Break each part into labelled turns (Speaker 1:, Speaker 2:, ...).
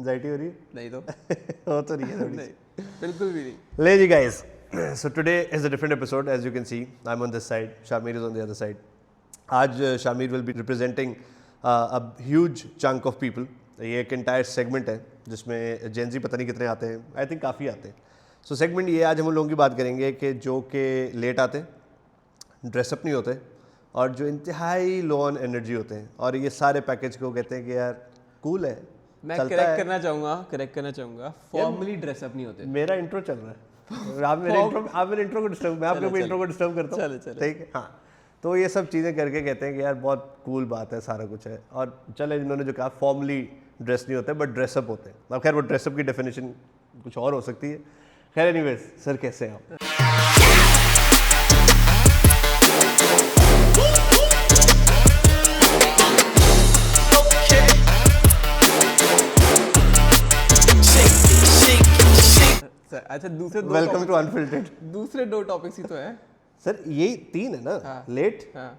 Speaker 1: Anxiety हो रही है?
Speaker 2: नहीं तो
Speaker 1: हो तो नहीं है थोड़ी
Speaker 2: नहीं, बिल्कुल भी नहीं।
Speaker 1: ले जी guys, so today is a different episode. As you can see, I'm on this side, Shamir is on the other side. आज Shamir will be representing a huge chunk of people. ये एक entire segment है जिसमें Gen Z पता नहीं कितने आते हैं, I think काफ़ी आते हैं. So segment ये आज हम लोगों की बात करेंगे कि जो के लेट आते हैं, ड्रेसअप नहीं होते और जो इंतहाई लो ऑन एनर्जी होते हैं और ये सारे पैकेज को कहते हैं कि यार कूल है,
Speaker 2: मैं
Speaker 1: चलता
Speaker 2: करेक्ट
Speaker 1: है.
Speaker 2: करना चाहूँगा फॉर्मली ड्रेसअप नहीं होते।
Speaker 1: मेरा इंट्रो चल रहा है, आप मेरे इंट्रो को डिस्टर्ब, मैं आपके इंट्रो को डिस्टर्ब करता हूँ.
Speaker 2: चलो।
Speaker 1: ठीक है, हाँ. तो ये सब चीज़ें करके कहते हैं कि यार बहुत कूल बात है, सारा कुछ है. और चले इन्होंने जो कहा फॉर्मली ड्रेस नहीं होते बट ड्रेसअप होते हैं. अब खैर वो ड्रेसअप की डेफिनेशन कुछ और हो सकती है. खैर एनीवेज, सर कैसे हैं आप?
Speaker 2: अच्छा
Speaker 1: वेलकम टू अनफिल्टर्ड.
Speaker 2: दूसरे दो टॉपिक्स ही तो है
Speaker 1: सर यही तीन है ना.
Speaker 2: हाँ.
Speaker 1: लेट,
Speaker 2: हाँ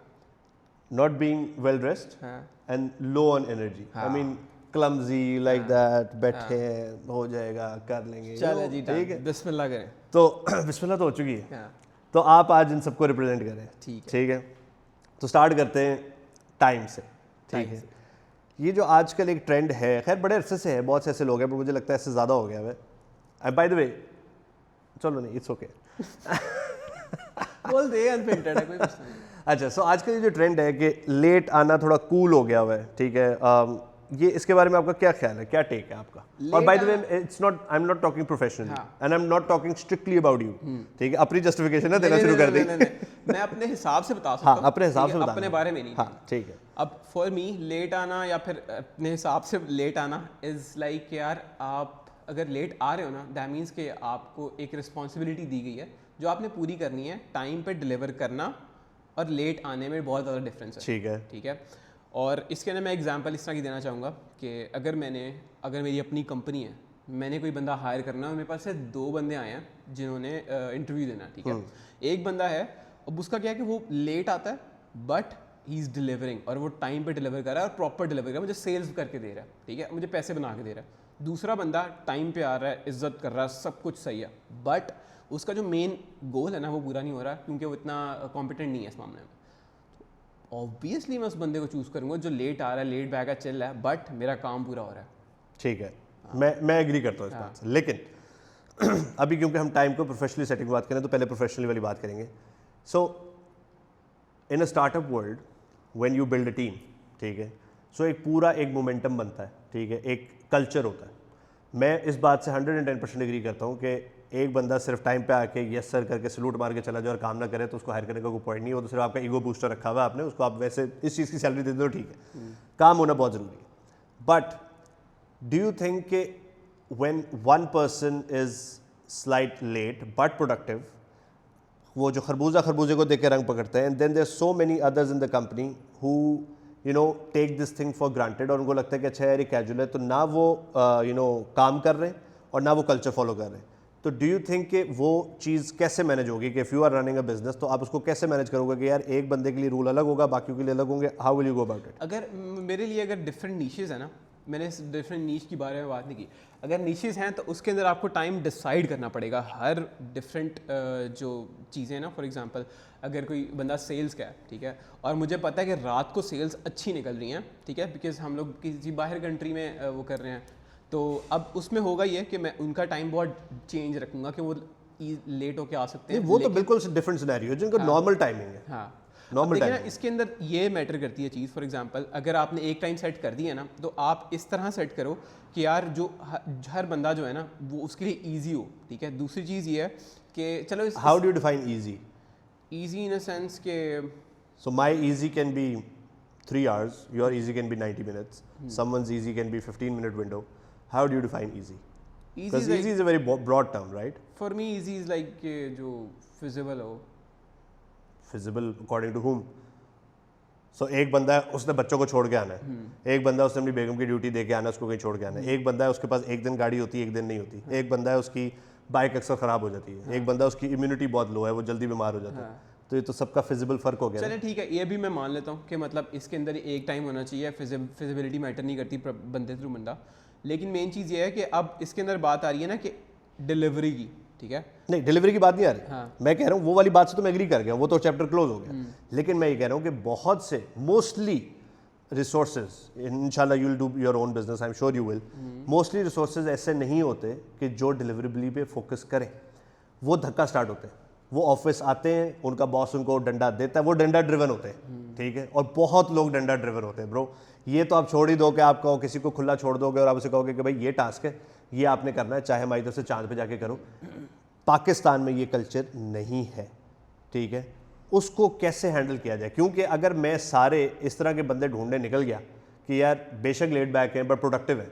Speaker 1: नॉट बीइंग वेल ड्रेस्ड
Speaker 2: हाँ
Speaker 1: and low on energy. I mean clumsy like that, बैठे हैं, हो जाएगा, कर लेंगे.
Speaker 2: चलो जी,
Speaker 1: ठीक है.
Speaker 2: बिस्मिल्लाह करें.
Speaker 1: तो बिस्मिल्लाह तो हो चुकी है.
Speaker 2: हाँ
Speaker 1: तो आप आज इन सबको रिप्रेजेंट करें. ठीक है. तो स्टार्ट करते हैं टाइम से. ठीक है. ये जो आजकल एक ट्रेंड है, खैर बड़े अरसे से है, बहुत से ऐसे लोग हैं, पर मुझे लगता है इससे ज़्यादा हो गया है. बाय द वे, चलो नहीं, इट्स ओके.
Speaker 2: बोल दे, अनफिल्टर्ड है, कोई कुछ नहीं.
Speaker 1: अच्छा, सो आजकल ये जो ट्रेंड है कि लेट आना थोड़ा कूल हो गया हुआ है. ठीक है. ये इसके बारे में आपका क्या ख्याल है, क्या टेक है आपका? और by the way, it's not, I am not talking professionally and I am not talking strictly about you. ठीक है, अपनी जस्टिफिकेशन है देना शुरू कर दी.
Speaker 2: मैं अपने हिसाब से बता सकता हूँ.
Speaker 1: हाँ, अपने हिसाब से,
Speaker 2: अपने बारे में नहीं.
Speaker 1: हाँ ठीक है.
Speaker 2: अब फॉर मी लेट आना या फिर अपने हिसाब से लेट आना इज लाइक यार, आप अगर लेट आ रहे हो ना, दैट मीन्स कि आपको एक रिस्पॉन्सिबिलिटी दी गई है जो आपने पूरी करनी है. टाइम पे डिलीवर करना और लेट आने में बहुत ज़्यादा डिफरेंस है. ठीक है. और इसके अंदर मैं एग्जांपल इस तरह की देना चाहूँगा कि अगर मेरी अपनी कंपनी है, मैंने कोई बंदा हायर करना है, मेरे पास से 2 बंदे आए हैं जिन्होंने इंटरव्यू देना है. ठीक है. एक बंदा है, अब उसका क्या है कि वो लेट आता है बट ही इज़ डिलीवरिंग, और वो टाइम पे डिलीवर कर रहा है और प्रॉपर डिलीवर कर रहा है, मुझे सेल्स करके दे रहा है. ठीक है, मुझे पैसे बना के दे रहा है. दूसरा बंदा टाइम पे आ रहा है, इज्जत कर रहा है, सब कुछ सही है, बट उसका जो मेन गोल है ना वो पूरा नहीं हो रहा क्योंकि वो इतना कॉम्पिटेंट नहीं है इस मामले में. ऑब्वियसली मैं उस बंदे को चूज़ करूँगा जो लेट आ रहा है, लेट बैग चल रहा है, बट मेरा काम पूरा हो रहा है. ठीक है.
Speaker 1: मैं एग्री करता हूँ इस बात से. लेकिन अभी क्योंकि हम टाइम को प्रोफेशनली सेटिंग बात करें तो पहले प्रोफेशनली वाली बात करेंगे. So in a startup world when you build a team, ठीक है, सो एक पूरा एक मोमेंटम बनता है. ठीक है, एक कल्चर होता है. मैं इस बात से 110% एग्री करता हूँ कि एक बंदा सिर्फ टाइम पे आके यस सर करके सलूट मार के चला जाए और काम ना करे तो उसको हायर करने का कोई पॉइंट नहीं हो. तो सिर्फ आपका ईगो बूस्टर रखा हुआ है आपने, उसको आप वैसे इस चीज़ की सैलरी दे दो, ठीक है. काम होना बहुत ज़रूरी है. बट डू यू थिंक कि when one person is slight late but productive, वो जो खरबूजे को देख के रंग पकड़ते हैं, and then there so many others in the company who you know take this thing for granted, और उनको लगता है कि अच्छा यार ये कैजुअल है, तो ना वो काम कर रहे हैं और ना वो कल्चर फॉलो कर रहे हैं. तो डू यू थिंक कि वो चीज़ कैसे मैनेज होगी कि if you are running a business तो आप उसको कैसे मैनेज करोगे कि यार एक बंदे के लिए रूल अलग होगा, बाकियों के लिए अलग होंगे? How will you go about it?
Speaker 2: अगर मेरे लिए अगर डिफरेंट नीशेज़ है ना, मैंने डिफरेंट नीश के बारे में बात नहीं की. अगर नीशेज़ हैं तो उसके अंदर आपको टाइम डिसाइड करना पड़ेगा. हर डिफरेंट जो चीज़ें ना, फॉर एग्जांपल अगर कोई बंदा सेल्स का है, ठीक है, और मुझे पता है कि रात को सेल्स अच्छी निकल रही हैं, ठीक है, बिकॉज हम लोग किसी बाहर कंट्री में वो कर रहे हैं, तो अब उसमें होगा ये कि मैं उनका टाइम बहुत चेंज रखूँगा कि वो लेट होके आ सकते हैं.
Speaker 1: वो तो बिल्कुल डिफरेंट सिनेरियो है जिनका नॉर्मल टाइमिंग है.
Speaker 2: हाँ,
Speaker 1: नॉर्मल
Speaker 2: टाइम. इसके अंदर ये मैटर करती है चीज़. फॉर एग्जांपल अगर आपने एक टाइम सेट कर दिया ना, तो आप इस तरह सेट करो कि यार जो हर बंदा जो है ना वो उसके लिए ईजी हो. ठीक है. दूसरी चीज़ ये है कि चलो,
Speaker 1: how do you define easy?
Speaker 2: Easy in a sense के,
Speaker 1: so my easy can be 3 hours, your easy can be 90 minutes, someone's easy can be 15-minute window. How do you define easy? Because easy is a very broad term, right?
Speaker 2: For me easy is like जो feasible हो.
Speaker 1: Feasible according to whom? So एक बंदा है, उसने बच्चों को छोड़ के आना है. एक बंदा उसने अपनी बेगम की ड्यूटी दे के आना है, उसको कहीं छोड़ के आना है. एक बंदा है उसके पास एक दिन गाड़ी होती है, एक दिन नहीं होती. एक बंदा है उसकी बाइक अक्सर ख़राब हो जाती है. एक बंदा उसकी इम्यूनिटी बहुत लो है, वो जल्दी बीमार हो जाता है. तो ये तो सबका फिजिबल फ़र्क हो गया.
Speaker 2: चलिए ठीक है, ये भी मैं मान लेता हूँ कि मतलब इसके अंदर एक टाइम होना चाहिए. फिजिबिलिटी मैटर नहीं करती बंदे थ्रू बंदा. लेकिन मेन चीज़ ये है कि अब इसके अंदर बात आ रही है ना कि डिलीवरी की, ठीक है।
Speaker 1: नहीं, डिलीवरी की बात नहीं आ रही।
Speaker 2: हाँ।
Speaker 1: मैं कह रहा हूँ वो वाली बात से तो मैं एग्री कर गया, वो तो चैप्टर क्लोज हो गया। लेकिन मैं ये कह रहा हूँ कि बहुत से मोस्टली रिसोर्सेज, इंशाल्लाह you will do your own business, I am sure you will, mostly resources ऐसे नहीं होते कि जो डिलीवरेबिलिटी पे फोकस करें। वो धक्का स्टार्ट होते हैं, वो ऑफिस आते हैं, उनका बॉस उनको डंडा देता है, वो डंडा ड्रिवन होते हैं, ठीक है। और बहुत लोग डंडा ड्रिवन होते हैं ब्रो। ये तो आप छोड़ ही दो कि आप कहो किसी को खुला छोड़ दोगे और आप उसे कहोगे कि भाई ये टास्क है, ये आपने करना है, चाहे हमारी तरफ से चांद पे जाके करो। पाकिस्तान में ये कल्चर नहीं है, ठीक है। उसको कैसे हैंडल किया जाए? क्योंकि अगर मैं सारे इस तरह के बंदे ढूंढने निकल गया कि यार बेशक लेट बैक हैं बट प्रोडक्टिव है,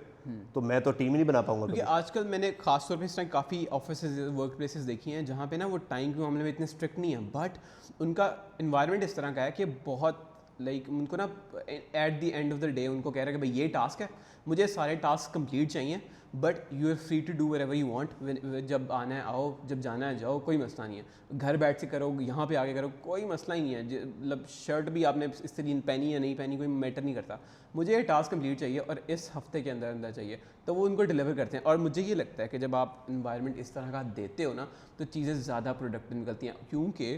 Speaker 1: तो मैं तो टीम ही नहीं बना पाऊंगा।
Speaker 2: क्योंकि आजकल मैंने खास तौर पे इस टाइम काफ़ी ऑफिस वर्क प्लेसेस देखी हैं जहाँ पे ना वो टाइम के मामले में इतने स्ट्रिक्ट नहीं है, बट उनका इन्वायरमेंट इस तरह का है कि बहुत लाइक उनको ना at the end of the day उनको कह रहा है कि भाई ये टास्क है, मुझे सारे टास्क कंप्लीट चाहिए, but you are free to do wherever you want. जब आना है आओ, जब जाना है जाओ, कोई मसला नहीं है। घर बैठ से करो, यहाँ पे आके करो, कोई मसला ही नहीं है। मतलब शर्ट भी आपने इस तरीके पहनी या नहीं पहनी कोई मैटर नहीं करता, मुझे ये टास्क कंप्लीट चाहिए और इस हफ्ते के अंदर अंदर चाहिए, तो वो उनको डिलीवर करते हैं। और मुझे ये लगता है कि जब आप इन्वायरमेंट इस तरह का देते हो ना, तो चीज़ें ज़्यादा प्रोडक्टिव निकलती हैं। क्योंकि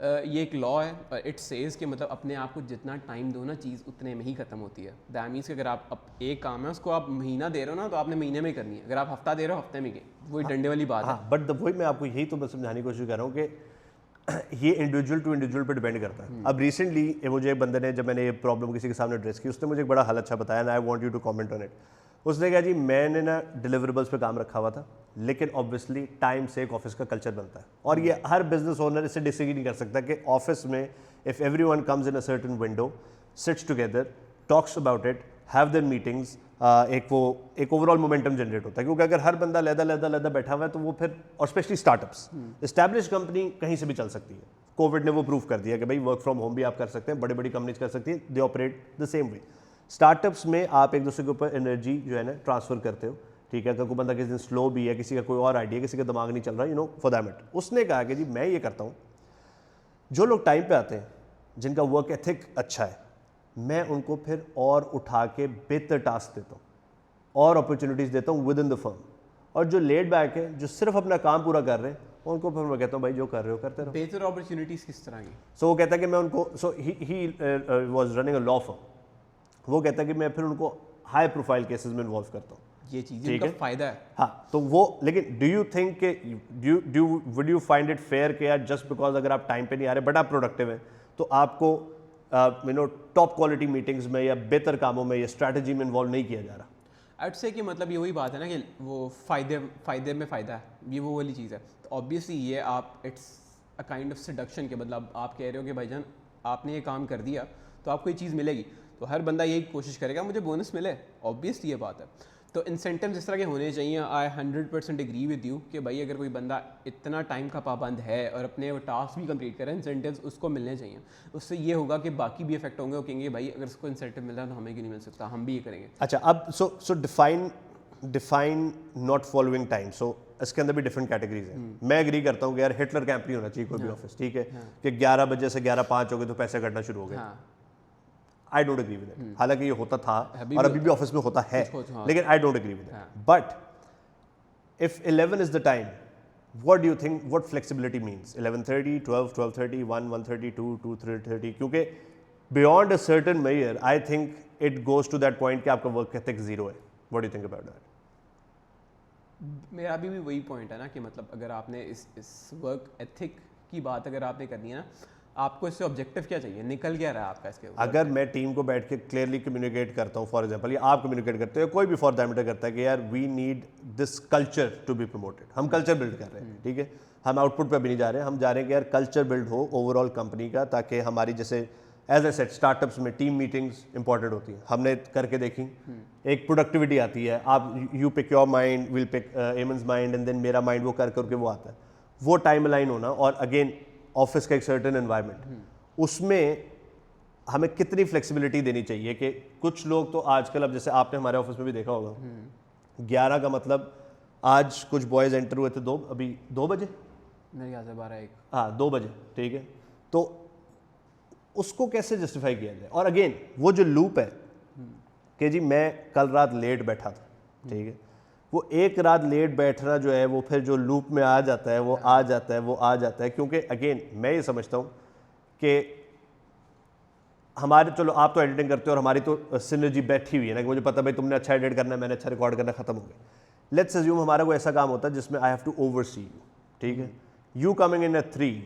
Speaker 2: ये एक लॉ है और इट सेज कि मतलब अपने आप को जितना टाइम दो ना, चीज़ उतने में ही ख़त्म होती है। दैट मीन्स कि अगर आप एक काम है उसको आप महीना दे रहे हो ना, तो आपने महीने में करनी है। अगर आप हफ्ता दे रहे हो, हफ्ते में वही डंडे वाली बात है।
Speaker 1: बट वही मैं आपको यही तो मैं समझाने की कोशिश कर रहा हूँ कि ये इंडिविजुअल टू इंडिविजुअल पे डिपेंड करता है। अब रिसेंटली मुझे एक बंदे ने, जब मैंने ये प्रॉब्लम किसी के सामने एड्रेस की, उसने मुझे एक बड़ा हल अच्छा बताया, and I want you to comment on it. उसने कहा जी मैंने ना डिलीवरेबल्स पे काम रखा हुआ था, लेकिन ऑब्वियसली टाइम से एक ऑफिस का कल्चर बनता है, और ये हर बिजनेस ओनर इससे डिसएग्री नहीं कर सकता कि ऑफिस में if everyone comes in a certain window, sits together, talks about it, have their meetings, एक ओवरऑल मोमेंटम जनरेट होता है। क्योंकि अगर हर बंदा लहदा बैठा हुआ है तो वो फिर, और स्पेशली स्टार्टअप्स, एस्टैब्लिश कंपनी कहीं से भी चल सकती है। कोविड ने वो प्रूव कर दिया कि भाई वर्क फ्रॉम होम भी आप कर सकते हैं, बड़ी बड़ी कंपनीज कर सकती हैं, they operate the same way. Startups में आप एक दूसरे के ऊपर एनर्जी जो है ना ट्रांसफर करते हो, ठीक है। अगर कोई बंदा किसी दिन स्लो भी है, किसी का कोई और आइडिया, किसी का दिमाग नहीं चल रहा, you know, for that matter. उसने कहा कि जी मैं ये करता हूँ, जो लोग टाइम पे आते हैं, जिनका वर्क एथिक अच्छा है, मैं उनको फिर और उठा के बेहतर टास्क देता हूँ और अपॉर्चुनिटीज़ देता हूँ विद इन द फर्म। और जो लेट बैक है, जो सिर्फ अपना काम पूरा कर रहे हैं, उनको फिर मैं कहता हूँ भाई जो कर रहे हो करते रहो।
Speaker 2: बेहतर अपॉर्चुनिटीज़ किस तरह की?
Speaker 1: सो वो कहता है कि मैं उनको, so he was running a law firm, वो कहता है कि मैं फिर उनको हाई प्रोफाइल केसेस में इन्वॉल्व करता हूँ।
Speaker 2: ये चीज़ इनका फ़ायदा है।
Speaker 1: हाँ, तो वो, लेकिन डू यू थिंक कि would you find it fair कि यार जस्ट बिकॉज अगर आप टाइम पे नहीं आ रहे बट आप प्रोडक्टिव हैं, तो आपको you know top quality meetings में या बेहतर कामों में या स्ट्रैटेजी में इन्वॉल्व नहीं किया जा रहा?
Speaker 2: आई वुड से कि मतलब ये वही बात है ना कि वो फ़ायदे में फ़ायदा है, ये वो वाली चीज़ है। तो ऑब्वियसली ये आप, it's a kind of seduction के, मतलब आप कह रहे हो कि भाईजान आपने ये काम कर दिया तो आपको ये चीज़ मिलेगी, तो हर बंदा यही कोशिश करेगा मुझे बोनस मिले, ऑब्वियसली ये बात है। तो इंसेंटिव्स इस तरह के होने चाहिए। आई 100% एग्री विद यू कि भाई अगर कोई बंदा इतना टाइम का पाबंद है और अपने वो टास्क भी कंप्लीट करे, इंसेंटिव्स उसको मिलने चाहिए। उससे ये होगा कि बाकी भी इफेक्ट होंगे, वो कहेंगे भाई अगर उसको इंसेंटिव मिल रहा है तो हमें क्यों नहीं मिल सकता, हम भी ये करेंगे।
Speaker 1: अच्छा, अब so define not following time. So इसके अंदर भी डिफरेंट कैटेगरीज हैं। मैं एग्री करता हूँ कि यार हिटलर कैंप नहीं होना चाहिए कोई भी ऑफिस, ठीक है, कि 11 बजे से 11:05 हो गए तो पैसे कटना शुरू हो गए। I don't agree with it. हालांकि ये होता था और अभी भी ऑफिस में होता है, लेकिन I don't agree with it. But if 11 is the time, what do you think what flexibility means? 11:30, 12, 12:30, 1, 1:30, 2, 2:30? क्योंकि beyond a certain measure I think it goes to that point कि आपका वर्क एथिक जीरो है। What do you think about that?
Speaker 2: मेरा भी वही point है ना कि मतलब अगर आपने इस वर्क एथिक की बात अगर आपने करनी है ना, आपको इससे ऑब्जेक्टिव क्या चाहिए, निकल क्या रहा है आपका इसके?
Speaker 1: अगर मैं टीम को बैठ के क्लियरली कम्युनिकेट करता हूँ, फॉर एग्जांपल, या आप कम्युनिकेट करते हो, कोई भी फॉर दैट मैटर करता है कि यार we need this culture to be promoted, हम कल्चर बिल्ड कर रहे हैं, ठीक है, हम आउटपुट पे भी नहीं जा रहे हैं, हम जा रहे हैं कि यार कल्चर बिल्ड हो ओवरऑल कंपनी का, ताकि हमारी, जैसे एज ए सेट स्टार्टअप्स में टीम मीटिंग्स इंपॉर्टेंट होती हैं, हमने करके देखी, एक प्रोडक्टिविटी आती है, आप you pick your mind, will pick Aman's mind, and then मेरा माइंड, वो कर करके वो आता है, वो टाइम लाइन होना। और अगेन ऑफिस का एक सर्टेन एनवायरनमेंट, उसमें हमें कितनी फ्लेक्सिबिलिटी देनी चाहिए कि कुछ लोग तो आजकल, अब जैसे आपने हमारे ऑफिस में भी देखा होगा, 11 का मतलब, आज कुछ बॉयज़ एंटर हुए थे 2 बजे
Speaker 2: मेरे ख्याल से 12-1,
Speaker 1: हाँ 2 बजे, ठीक है, तो उसको कैसे जस्टिफाई किया जाए? और अगेन वो जो लूप है कि जी मैं कल रात लेट बैठा था, ठीक है। वो एक रात लेट बैठना जो है वो फिर जो लूप में आ जाता है वो आ जाता है, वो आ जाता है, क्योंकि अगेन मैं ये समझता हूँ कि हमारे, चलो आप तो एडिटिंग करते हो और हमारी तो सिनर्जी बैठी हुई है ना कि मुझे पता भाई तुमने अच्छा एडिट करना है, मैंने अच्छा रिकॉर्ड करना, खत्म हो गया। लेट्स अज्यूम हमारा कोई ऐसा काम होता है जिसमें I have to oversee you, ठीक है, you coming in at 3,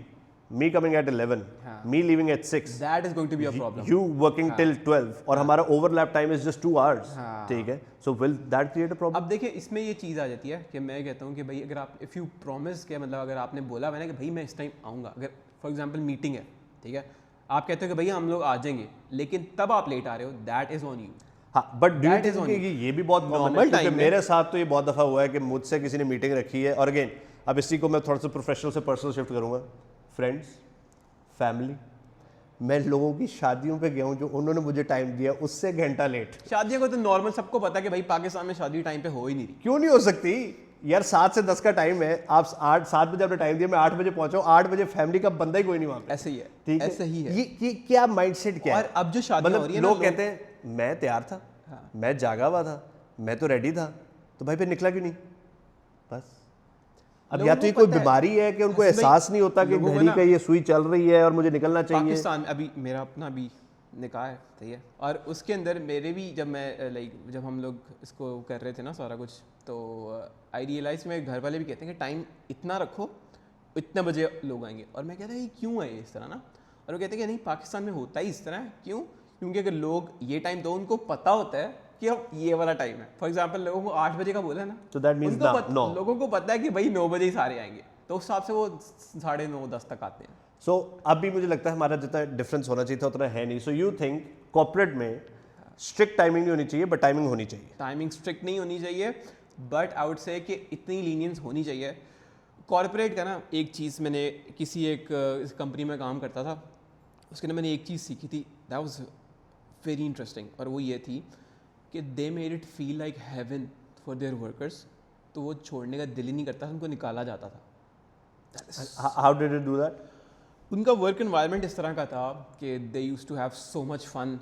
Speaker 1: me coming at 11, me leaving at 6,
Speaker 2: that is going to be a problem.
Speaker 1: You working till 12 और हमारा overlap time is just 2 hours, ठीक है। So will that create a problem?
Speaker 2: अब देखिए इसमें ये चीज़ आ जाती है कि मैं कहता हूँ कि भाई अगर आप इफ़ यू प्रॉमिस के मतलब अगर आपने बोला हुआ है ना कि भाई मैं इस टाइम आऊँगा, अगर फॉर एग्जांपल मीटिंग है, ठीक है, आप कहते हो कि भैया हम लोग आ जाएंगे, लेकिन तब आप लेट आ रहे हो, दैट इज़ ऑन यू।
Speaker 1: हाँ, but do
Speaker 2: That
Speaker 1: you
Speaker 2: is
Speaker 1: think
Speaker 2: on
Speaker 1: कि ये भी बहुत कॉमन है?
Speaker 2: normal
Speaker 1: क्योंकि
Speaker 2: time में-
Speaker 1: मेरे साथ तो ये बहुत दफ़ा हुआ है कि मुझसे किसी ने मीटिंग रखी है, और अगेन अब इसी को मैं थोड़ा सा प्रोफेशनल से पर्सनल शिफ्ट करूँगा। फ्रेंड्स, फैमिली, मैं लोगों की शादियों पे गया हूँ जो उन्होंने मुझे टाइम दिया उससे घंटा लेट।
Speaker 2: शादियों को तो नॉर्मल सबको पता है कि भाई पाकिस्तान में शादी टाइम पे हो ही नहीं रही।
Speaker 1: क्यों नहीं हो सकती यार? 7 से 10 का टाइम है, आप 7 बजे आपने टाइम दिया, मैं 8 बजे पहुंचा हूँ, 8 बजे फैमिली का बंदा ही कोई नहीं वहाँ पे।
Speaker 2: ऐसे ही है,
Speaker 1: ठीक है,
Speaker 2: ऐसे ही है।
Speaker 1: ये क्या माइंडसेट क्या है?
Speaker 2: और अब जो शादियां हो रही है ना,
Speaker 1: लोग कहते हैं मैं तैयार था, मैं जागा हुआ था, मैं तो रेडी था, तो भाई फिर निकला क्यों नहीं? बस अब या तो ये कोई बीमारी है कि उनको एहसास नहीं होता कि घड़ी का ये सुई चल रही है और मुझे निकलना चाहिए।
Speaker 2: पाकिस्तान अभी मेरा अपना अभी निकाह है, ठीक है, और उसके अंदर मेरे भी जब मैं जब हम लोग इसको कर रहे थे ना सारा कुछ, तो आई रियलाइज मेरे घर वाले भी कहते हैं कि टाइम इतना रखो, इतने बजे लोग आएंगे, और मैं कहता है ये क्यों है इस तरह ना, और वो कहते हैं कि नहीं पाकिस्तान में होता ही इस तरह है। क्यों? क्योंकि अगर लोग ये टाइम दो, उनको पता होता है कि अब ये वाला टाइम है। फॉर एग्जांपल लोगों को 8 बजे का बोला है ना,
Speaker 1: तो दैट मींस
Speaker 2: लोगों को पता है कि भाई 9 बजे ही सारे आएंगे, तो उस हिसाब से वो 9:30-10 तक आते हैं।
Speaker 1: सो अब भी मुझे लगता है हमारा जितना डिफरेंस होना चाहिए था उतना है नहीं। सो यू थिंक कॉर्पोरेट में स्ट्रिक्ट टाइमिंग नहीं होनी चाहिए, बट टाइमिंग होनी चाहिए?
Speaker 2: टाइमिंग स्ट्रिक्ट नहीं होनी चाहिए, बट आई वुड से कि इतनी लीनियंस होनी चाहिए। कॉर्पोरेट का ना एक चीज़ मैंने किसी एक कंपनी में काम करता था, उसके अंदर मैंने एक चीज़ सीखी थी, दैट वाज वेरी इंटरेस्टिंग, और वो ये थी कि they made it feel like heaven for their workers. तो वो छोड़ने का दिल ही नहीं करता था, उनको निकाला जाता था।
Speaker 1: How did you do that?
Speaker 2: उनका वर्क एनवायरनमेंट इस तरह का था कि they use to have so much fun.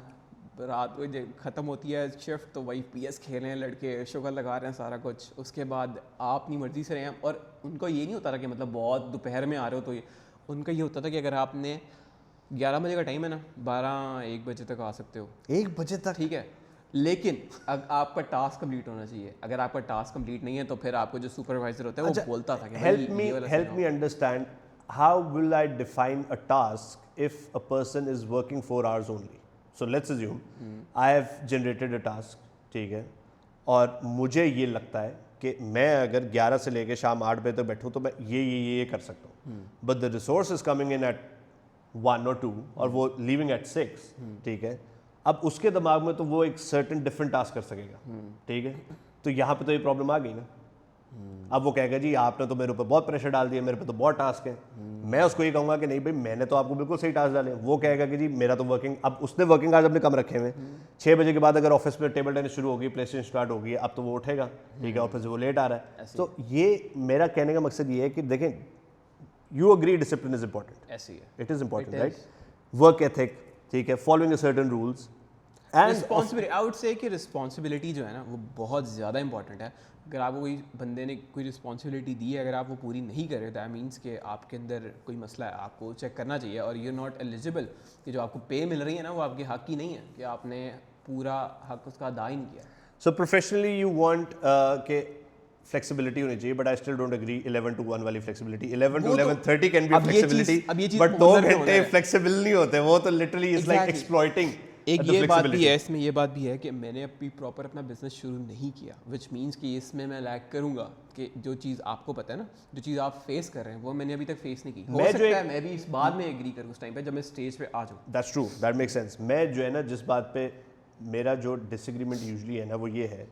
Speaker 2: रात को जब ख़त्म होती है शिफ्ट तो वही PS खेल रहे हैं लड़के, शुगर लगा रहे हैं सारा कुछ, उसके बाद आप अपनी मर्ज़ी से रहे हैं। और उनको ये नहीं होता था कि मतलब बहुत दोपहर में आ रहे हो, तो ये उनका ये होता था कि अगर आपने 11 बजे का टाइम है ना, 12-1 बजे तक आ सकते हो,
Speaker 1: 1 बजे तक,
Speaker 2: ठीक है, लेकिन आपका टास्क कंप्लीट होना चाहिए। अगर आपका टास्क कंप्लीट नहीं है तो फिर आपको जो सुपरवाइजर होता है वो बोलता था कि
Speaker 1: help me understand, how will I define a task if a person is working 4 hours only? So let's assume I have generated a task, ठीक है, और मुझे ये लगता है कि मैं अगर 11 से लेकर शाम 8 बजे तक बैठूँ तो मैं ये कर सकता हूँ, but the resource is coming in at 1 or 2 और वो लीविंग एट 6, ठीक है। अब उसके दिमाग में तो वो एक सर्टेन डिफरेंट टास्क कर सकेगा, ठीक है, तो यहाँ पे तो ये प्रॉब्लम आ गई ना। अब वो कहेगा जी आपने तो मेरे ऊपर बहुत प्रेशर डाल दिया, मेरे पे तो बहुत टास्क है। मैं उसको ये कहूँगा कि नहीं भाई मैंने तो आपको बिल्कुल सही टास्क डाले। वो कहेगा कि जी मेरा तो वर्किंग, अब उसने वर्किंग आवर्स अपने कम रखे हुए, 6 बजे के बाद अगर ऑफिस में टेबल टेनिस शुरू होगी, प्ले स्टेशन स्टार्ट होगी, अब तो वो उठेगा, ठीक है, ऑफिस से वो लेट आ रहा है। तो ये मेरा कहने का मकसद ये है कि देखें, you agree discipline is important,
Speaker 2: ऐसे ही है,
Speaker 1: it is important, right? Work ethic, ठीक है, following a certain rules and
Speaker 2: responsibility. I would say कि रिस्पॉन्सिबिलिटी जो है ना वो बहुत ज़्यादा इंपॉर्टेंट है। अगर आपको कोई बंदे ने कोई रिस्पॉन्सिबिलिटी दी है, अगर आप वो पूरी नहीं कर रहे, दैट मीन्स कि आपके अंदर कोई मसला है, आपको चेक करना चाहिए। और यू नॉट एलिजिबल, कि जो आपको पे मिल रही है ना वो आपके हक की नहीं है, कि आपने पूरा हक उसका अदा ही नहीं किया।
Speaker 1: सो प्रोफेशनली यू वांट के फ्लेक्सिबिलिटी होनी चाहिए, but I still don't agree 11 to 1 वाली फ्लेक्सिबिलिटी। 11 to 11:30 कैन बी
Speaker 2: अब ये चीज़-
Speaker 1: फ्लेक्सिबिलिटी, बट 2 घंटे फ्लेक्सिबल नहीं होते, वो तो लिटरली इज लाइक एक्सप्लॉइटिंग।
Speaker 2: एक ये बात भी है इसमें, ये बात भी है कि मैंने अभी प्रॉपर अपना बिजनेस शुरू नहीं किया, विच मीन्स कि इसमें मैं लैग करूंगा कि जो चीज़ आपको पता है ना, जो चीज़ आप फेस कर रहे हैं वो मैंने अभी तक फेस नहीं की। हो सकता है मैं भी इस बात में एग्री करूँ उस टाइम पे जब मैं स्टेज पे आ जाऊँ।
Speaker 1: That's true, that makes sense. मैं जो है ना, जिस बात पे मेरा जो डिसएग्रीमेंट यूजुअली है ना, वो ये है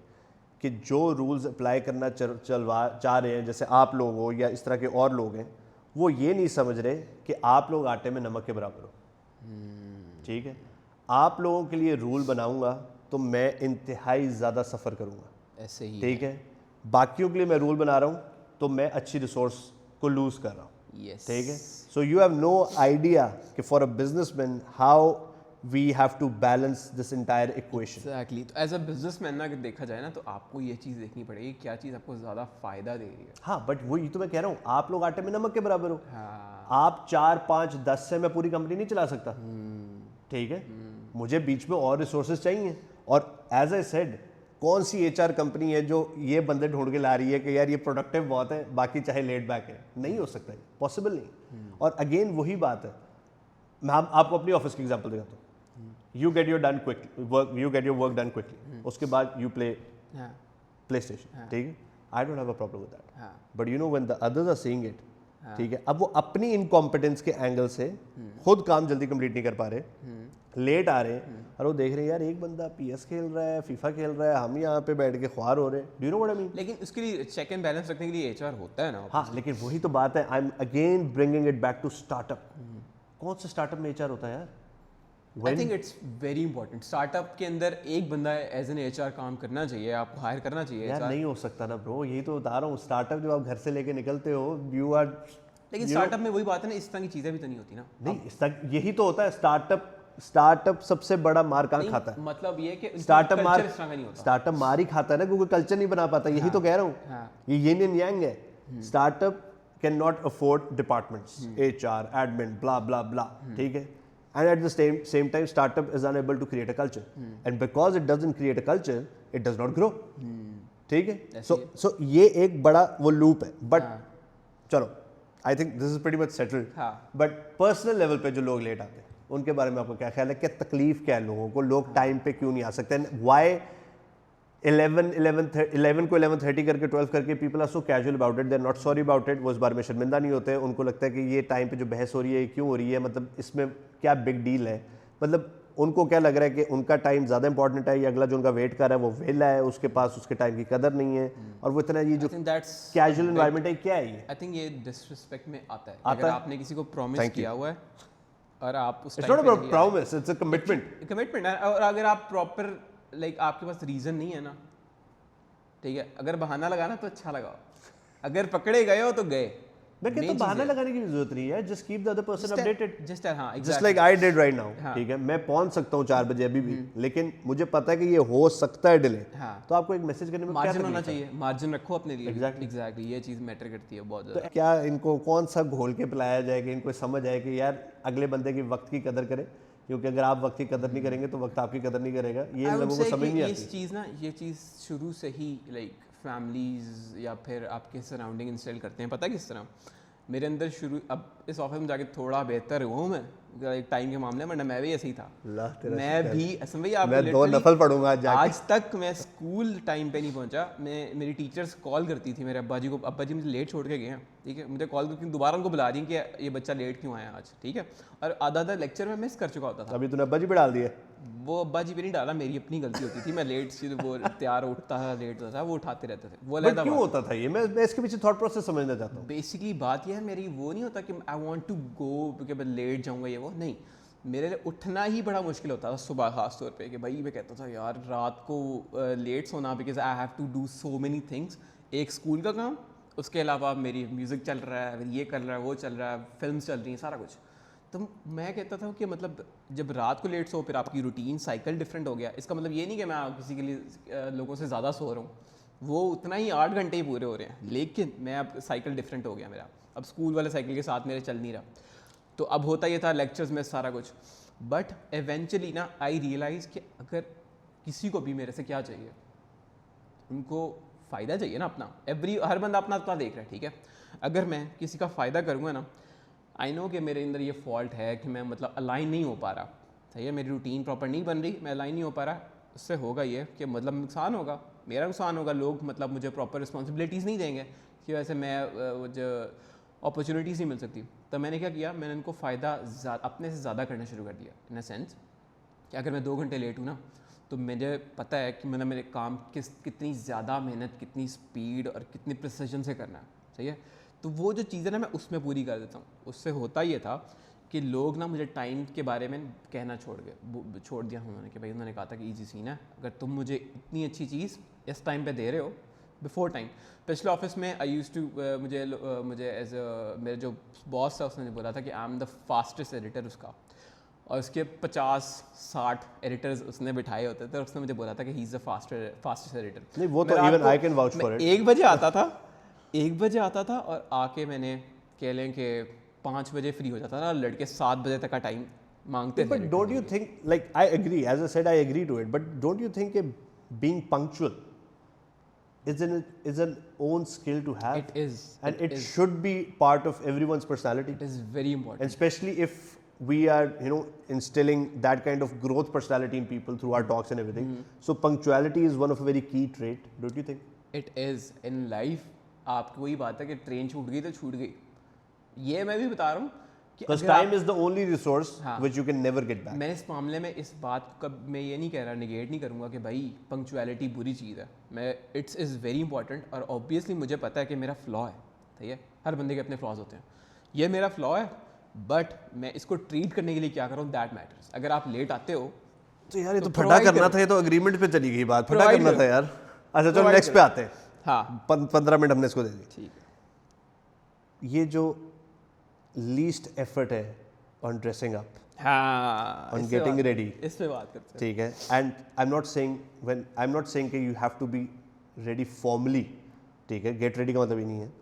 Speaker 1: कि जो रूल्स अप्लाई करना चाह रहे हैं, जैसे आप लोग हो या इस तरह के और लोग हैं, वो ये नहीं समझ रहे कि आप लोग आटे में नमक के बराबर हो, ठीक है। आप लोगों के लिए रूल बनाऊंगा तो मैं इंतहाई ज़्यादा सफ़र करूंगा,
Speaker 2: ऐसे ही,
Speaker 1: ठीक है। बाकियों के लिए मैं रूल बना रहा हूँ तो मैं अच्छी रिसोर्स को लूज़ कर रहा हूँ,
Speaker 2: yes.
Speaker 1: ठीक है। So you have no idea कि for a businessman how we have to balance this entire equation.
Speaker 2: Exactly. तो एज अ बिजनेसमैन ना अगर देखा जाए ना तो आपको ये चीज़ देखनी पड़ेगी क्या चीज़ आपको ज़्यादा फ़ायदा दे रही है।
Speaker 1: हाँ, बट वही तो मैं कह रहा हूँ, आप लोग आटे में नमक के बराबर हो।
Speaker 2: हाँ।
Speaker 1: आप 4, 5, 10 से मैं पूरी कंपनी नहीं चला सकता, ठीक है, मुझे बीच में और रिसोर्सेज चाहिए। और एज आई सेड, कौन सी एचआर कंपनी है जो ये बंदे ढूंढ के ला रही है कि यार ये प्रोडक्टिव बहुत है, बाकी चाहे लेट बैक है? नहीं हो सकता, पॉसिबल नहीं। और अगेन वही बात है, मैं आपको अपनी ऑफिस की एग्जांपल देता हूँ। You get your work done quickly, उसके बाद यू प्ले स्टेशन, ठीक है, I don't have a problem with that, but you know when the others are seeing it, ठीक है, अब वो अपनी इनकॉम्पिटेंस के एंगल से खुद काम जल्दी कंप्लीट नहीं कर पा रहे, लेट आ रहे हैं, और वो देख रहे हैं यार एक बंदा पीएस खेल रहा है, फीफा खेल रहा है, हम यहाँ पे बैठ के ख्वार हो रहे हैं। Do you know what I mean?
Speaker 2: लेकिन उसके लिए चेक एंड बैलेंस रखने के लिए एचआर होता है ना।
Speaker 1: हाँ, लेकिन वही तो बात है, I am again bringing it back to startup. कौन सा स्टार्टअप में एचआर होता है यार?
Speaker 2: I think it's very important. Startup के अंदर एक बंदा एज एन एचआर काम करना चाहिए, आपको हायर करना चाहिए।
Speaker 1: यार नहीं हो सकता ना ब्रो, यही तो बता रहा हूँ, स्टार्टअप जब आप घर से लेके निकलते हो, यू आर,
Speaker 2: लेकिन स्टार्टअप में वही बात है ना, इस तरह की चीज़ें भी तो नहीं होती ना।
Speaker 1: नहीं, इस तक यही तो होता है। स्टार्टअप सबसे बड़ा मार कहाँ खाता है?
Speaker 2: मतलब ये कि
Speaker 1: स्टार्टअप मार,
Speaker 2: इस तरह का नहीं होता।
Speaker 1: स्टार्टअप मार ही खाता है ना, क्योंकि कल्चर नहीं बना पाता। यही तो कह रहा हूँ, ये यिन एंड यांग है। Startup can not afford departments, HR, admin, blah blah blah, ठीक है, and at the same time startup is unable to create a culture, and because it doesn't create a culture, it does not grow, ठीक है। so ये एक बड़ा वो loop है। But चलो, I think this is pretty much settled. But personal level पे जो लोग लेट आते हैं, उनके बारे में आपको क्या ख्याल है? क्या तकलीफ क्या है लोगों को? लोग टाइम पे क्यों नहीं आ सकते? वाई 11 को 11:30 करके 12 करके people are so casual about it, they are not sorry about it, वो इस बारे में शर्मिंदा नहीं होते। उनको लगता है कि ये टाइम पे जो बहस हो रही है क्यों हो रही है, मतलब इसमें क्या बिग डील है? मतलब उनको क्या लग रहा है कि उनका टाइम ज़्यादा इंपॉर्टेंट है, या अगला जो उनका वेट कर रहा है वो वेला है, उसके पास उसके टाइम की कदर नहीं है, और वो इतना ये जो कैजुअल एनवायरनमेंट है, क्या है ये?
Speaker 2: आई थिंक ये डिसरिस्पेक्ट में आता है। अगर आपने किसी को प्रॉमिस किया हुआ है और आप उस
Speaker 1: टाइम पे नहीं, it's not a promise, it's a commitment
Speaker 2: है, और अगर आप प्रॉपर लाइक आपके पास रीजन नहीं है ना, ठीक है, अगर बहाना लगाना तो अच्छा लगाओ, अगर पकड़े गए हो तो गए।
Speaker 1: मैं कहता हूं बहाना लगाने की जरूरत नहीं है, just keep the other person updated,
Speaker 2: just
Speaker 1: like I did right now, ठीक है। मैं पहुंच सकता हूं 4 बजे अभी भी, लेकिन मुझे पता है कि ये हो सकता है डिले, तो आपको एक मैसेज करने में
Speaker 2: मार्जिन होना चाहिए, मार्जिन रखो अपने लिए। एग्जैक्टली ये चीज मैटर करती है बहुत ज्यादा।
Speaker 1: तो क्या इनको कौन सा घोल के पिलाया जाए कि इनको समझ आए कि यार अगले बंदे की वक्त की कदर करे, क्योंकि अगर आप वक्त की कदर नहीं करेंगे तो वक्त आपकी कदर नहीं करेगा। ये लोगों को समझ नहीं आती
Speaker 2: इस चीज़ ना, ये चीज़ शुरू से ही लाइक फैमिलीज या फिर आपके सराउंडिंग इंस्टॉल करते हैं। पता है किस तरह? मेरे अंदर शुरू, अब इस ऑफिस में जाके थोड़ा बेहतर हुआ हूँ मैं एक टाइम के मामले में, मैं भी ऐसे ही था। मैं भी असम भाई, आप
Speaker 1: मैं 2 नफल पढ़ूंगा
Speaker 2: आज तक मैं स्कूल टाइम पे नहीं पहुंचा। मैं, मेरी टीचर्स कॉल करती थी मेरे अब्बा जी को, अब्बा जी मुझे लेट छोड़ के गए हैं, ठीक है, मुझे कॉल करके दोबारा उनको बुला रही कि ये बच्चा लेट क्यों आया आज, ठीक है, और आधा लेक्चर में मिस कर चुका होता था।
Speaker 1: अभी तूने अब्बा जी पे डाल दिया?
Speaker 2: वो अब्बा जी पे नहीं डाला, मेरी अपनी गलती होती थी। मैं लेट से वो तैयार उठता था, लेट होता था, वो उठाते रहते थे। वो
Speaker 1: अलग क्यों होता था ये? मैं इसके पीछे थॉट प्रोसेस समझना चाहता हूँ।
Speaker 2: बेसिकली बात ये है मेरी, वो नहीं होता कि आई वांट टू गो क्योंकि मैं लेट जाऊंगा, ये वो नहीं। मेरे लिए उठना ही बड़ा मुश्किल होता था सुबह, खास तौर पे कि भाई मैं कहता था यार रात को लेट सोना, because I have to do so many things. एक स्कूल का काम, उसके अलावा मेरी म्यूज़िक चल रहा है, ये कर रहा है, वो चल रहा है, फिल्म चल रही है, सारा कुछ। तो मैं कहता था कि मतलब जब रात को लेट सो, फिर आपकी रूटीन साइकिल डिफरेंट हो गया। इसका मतलब ये नहीं कि मैं किसी के लिए लोगों से ज़्यादा सो रहा हूँ, वो उतना ही 8 घंटे ही पूरे हो रहे हैं, लेकिन मैं अब साइकिल डिफरेंट हो गया मेरा। अब स्कूल वाले साइकिल के साथ मेरे चल नहीं रहा। तो अब होता ये था लेक्चर्स में सारा कुछ, बट एवेंचुअली ना आई रियलाइज़ कि अगर किसी को भी मेरे से क्या चाहिए, उनको फ़ायदा चाहिए ना अपना। हर बंदा अपना अपना देख रहा है, ठीक है। अगर मैं किसी का फ़ायदा करूँगा ना, आई नो कि मेरे अंदर ये फॉल्ट है कि मैं मतलब अलाइन नहीं हो पा रहा, सही है, मेरी रूटीन प्रॉपर नहीं बन रही, मैं अलाइन नहीं हो पा रहा। उससे होगा ये कि मतलब नुकसान होगा, मेरा नुकसान होगा, लोग मतलब मुझे प्रॉपर रिस्पॉन्सिबिलिटीज़ नहीं देंगे, कि वैसे मैं जो अपॉर्चुनिटीज़ नहीं मिल सकती। तो मैंने क्या किया, मैंने उनको फ़ायदा अपने से ज़्यादा करना शुरू कर दिया, इन अ सेंस कि अगर मैं 2 घंटे लेट हूँ ना, तो मुझे पता है कि मैंने मेरे काम कितनी ज़्यादा मेहनत, कितनी स्पीड और कितनी प्रिसिजन से करना है, सही है। तो वो जो चीज़ें ना मैं उसमें पूरी कर देता हूँ। उससे होता ये था कि लोग ना मुझे टाइम के बारे में कहना छोड़ दिया उन्होंने, कि भाई उन्होंने कहा था कि ईजी सीन है, अगर तुम मुझे इतनी अच्छी चीज़ इस टाइम पे दे रहे हो बिफोर टाइम। पिछले ऑफिस में आई यूज़ टू मुझे एज मेरे जो बॉस था उसने बोला था कि I am the fastest editor उसका, और उसके 50-60 एडिटर्स उसने बिठाए होते थे और उसने मुझे बोला था कि he is the fastest editor.
Speaker 1: नहीं वो तो even I can vouch for it.
Speaker 2: 1 बजे आता था, 1 बजे आता था और आके मैंने कह लें कि 5 बजे फ्री हो जाता था। लड़के 7 बजे तक का टाइम मांगते थे।
Speaker 1: But don't you think, like, I agree, as I said, I agree to it, but don't you think being punctual is an own skill to have?
Speaker 2: It is.
Speaker 1: And it should be part of everyone's personality.
Speaker 2: It is very important.
Speaker 1: And especially if we are, instilling that kind of growth personality in people through our talks and everything. So punctuality is one of a very key trait, don't you think?
Speaker 2: It is. In life, आपकी वही बात है कि train छूट गई तो छूट गई। ये मैं भी बता रहा हूँ कि
Speaker 1: Because time is the only resource which you can never get back.
Speaker 2: मैं इस मामले में इस बात को कब मैं ये नहीं कह रहा, निगेट नहीं करूँगा कि भाई पंक्चुअलिटी बुरी चीज़ है। मैं इट्स इज़ वेरी इंपॉर्टेंट और ऑब्वियसली मुझे पता है कि मेरा फ्लॉ है, ठीक है, हर बंदे के अपने फ्लॉज होते हैं। ये मेरा फ्लॉ है, बट मैं इसको ट्रीट करने के लिए क्या कर रहा हूँ, दैट मैटर्स। अगर आप लेट आते हो
Speaker 1: तो यार ये तो फटा करना था, ये तो अग्रीमेंट पे चली गई बात, फटा करना था यार। अच्छा चलो नेक्स्ट पे आते हैं।
Speaker 2: हाँ
Speaker 1: 15 मिनट हमने इसको दे दी।
Speaker 2: ठीक है।
Speaker 1: ये जो लीस्ट एफर्ट है ऑन ड्रेसिंग अप,
Speaker 2: हाँ
Speaker 1: ऑन गेटिंग रेडी,
Speaker 2: इस पे बात करते हैं।
Speaker 1: ठीक है। And I am not saying कि you have to be ready formally, ठीक है, गेट रेडी का मतलब ही नहीं है।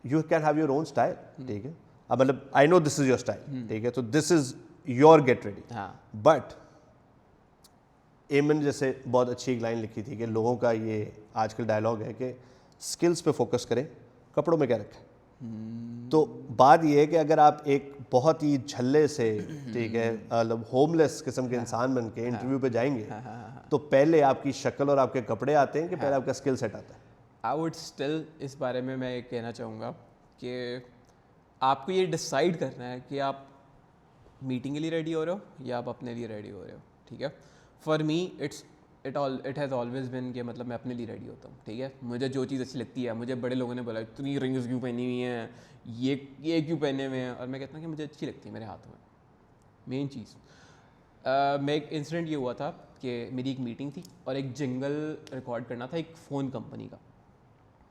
Speaker 1: You can have your own style, ठीक है। अब मतलब I know this is your style, ठीक है, तो this is your get ready.
Speaker 2: हाँ
Speaker 1: बट एमन जैसे बहुत अच्छी एक लाइन लिखी थी कि लोगों का ये आजकल डायलॉग है कि स्किल्स पे फोकस करें, कपड़ों में क्या रखें। तो बात ये है कि अगर आप एक बहुत ही झल्ले से, ठीक है, मतलब होमलेस किस्म के इंसान बन के इंटरव्यू पे जाएंगे, तो पहले आपकी शक्ल और आपके कपड़े आते हैं कि पहले आपका स्किल सेट आता है?
Speaker 2: आई वुड स्टिल, इस बारे में मैं ये कहना चाहूँगा कि आपको ये डिसाइड करना है कि आप मीटिंग के लिए रेडी हो रहे हो या आप अपने लिए रेडी हो रहे हो, ठीक है। For me it has always been कि मतलब मैं अपने लिए रेडी होता हूँ, ठीक है। मुझे जो चीज़ अच्छी लगती है, मुझे बड़े लोगों ने बोला इतनी रिंग्स क्यों पहनी हुई हैं, ये क्यों पहने हुए हैं, और मैं कहता हूँ कि मुझे अच्छी लगती है मेरे हाथों में, मेन चीज़। मैं एक इंसिडेंट ये हुआ था कि मेरी एक मीटिंग थी और एक जिंगल रिकॉर्ड करना था एक फ़ोन कंपनी का।